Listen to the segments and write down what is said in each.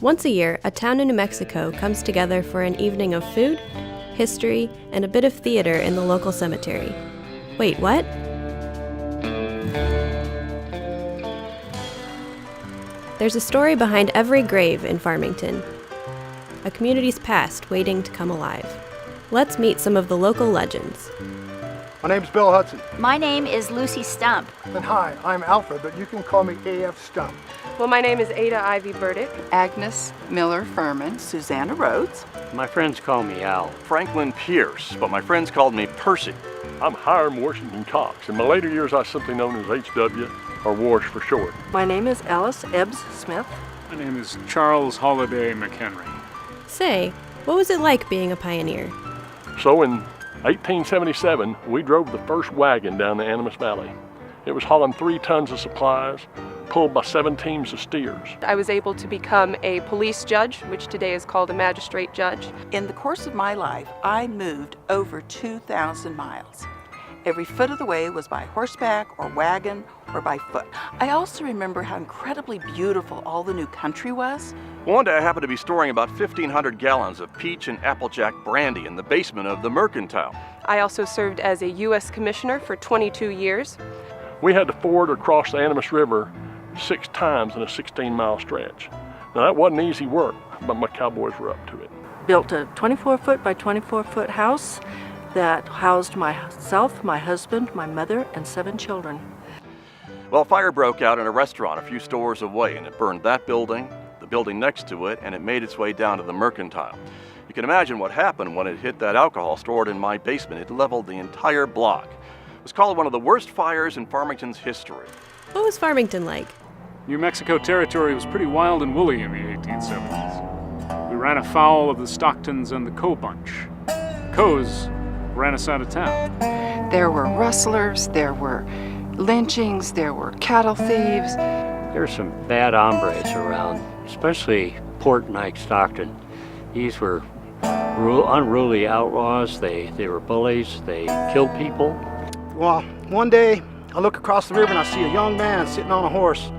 Once a year, a town in New Mexico comes together for an evening of food, history, and a bit of theater in the local cemetery. Wait, what? There's a story behind every grave in Farmington, a community's past waiting to come alive. Let's meet some of the local legends. My name's Bill Hudson. My name is Lucy Stump. And hi, I'm Alfred, but you can call me AF Stump. Well, my name is Ada Ivy Burdick. Agnes Miller Furman. Susanna Rhodes. My friends call me Al. Franklin Pierce, but my friends called me Percy. I'm Hiram Washington Cox. In my later years, I was simply known as HW, or Wash for short. My name is Alice Ebbs Smith. My name is Charles Holliday McHenry. Say, what was it like being a pioneer? So in 1877, we drove the first wagon down the Animas Valley. It was hauling 3 tons of supplies, pulled by 7 teams of steers. I was able to become a police judge, which today is called a magistrate judge. In the course of my life, I moved over 2,000 miles. Every foot of the way was by horseback or wagon or by foot. I also remember how incredibly beautiful all the new country was. One day I happened to be storing about 1,500 gallons of peach and applejack brandy in the basement of the Mercantile. I also served as a U.S. Commissioner for 22 years. We had to ford or cross the Animas River 6 times in a 16-mile stretch. Now that wasn't easy work, but my cowboys were up to it. Built a 24-foot by 24-foot house that housed myself, my husband, my mother, and 7 children. Well, fire broke out in a restaurant a few stores away, and it burned that building, the building next to it, and it made its way down to the Mercantile. You can imagine what happened when it hit that alcohol stored in my basement. It leveled the entire block. It was called one of the worst fires in Farmington's history. What was Farmington like? New Mexico territory was pretty wild and woolly in the 1870s. We ran afoul of the Stocktons and the Coe bunch. Coes ran us out of town. There were rustlers, there were lynchings, there were cattle thieves. There were some bad hombres around, especially Portnike Stockton. These were unruly outlaws. They were bullies. They killed people. Well, one day I look across the river and I see a young man sitting on a horse.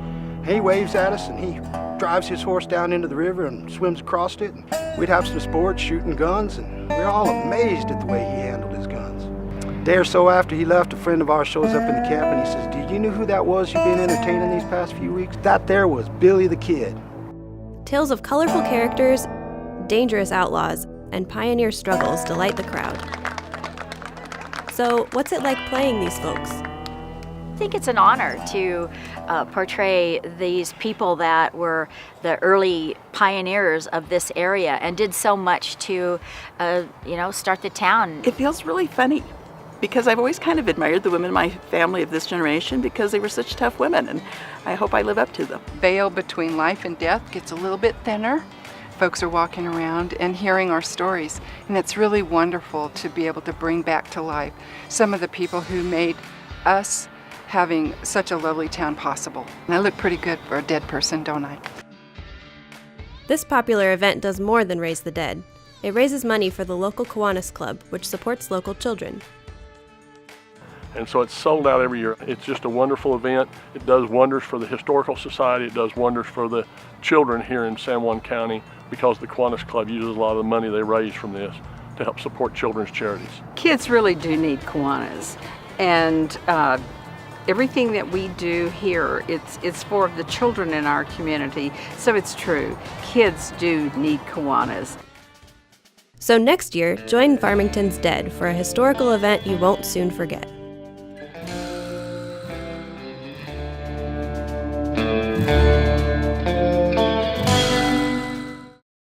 He waves at us and he drives his horse down into the river and swims across it. And we'd have some sports, shooting guns, and we were all amazed at the way he handled his guns. A day or so after he left, a friend of ours shows up in the camp and he says, "Do you know who that was you've been entertaining these past few weeks? That there was Billy the Kid." Tales of colorful characters, dangerous outlaws, and pioneer struggles delight the crowd. So, what's it like playing these folks? I think it's an honor to portray these people that were the early pioneers of this area and did so much to, start the town. It feels really funny because I've always kind of admired the women in my family of this generation because they were such tough women, and I hope I live up to them. Veil between life and death gets a little bit thinner. Folks are walking around and hearing our stories, and it's really wonderful to be able to bring back to life some of the people who made us having such a lovely town possible. And I look pretty good for a dead person, don't I? This popular event does more than raise the dead. It raises money for the local Kiwanis Club, which supports local children. And so it's sold out every year. It's just a wonderful event. It does wonders for the Historical Society. It does wonders for the children here in San Juan County because the Kiwanis Club uses a lot of the money they raise from this to help support children's charities. Kids really do need Kiwanis. And everything that we do here, it's for the children in our community. So it's true. Kids do need Kiwanis. So next year, join Farmington's Dead for a historical event you won't soon forget.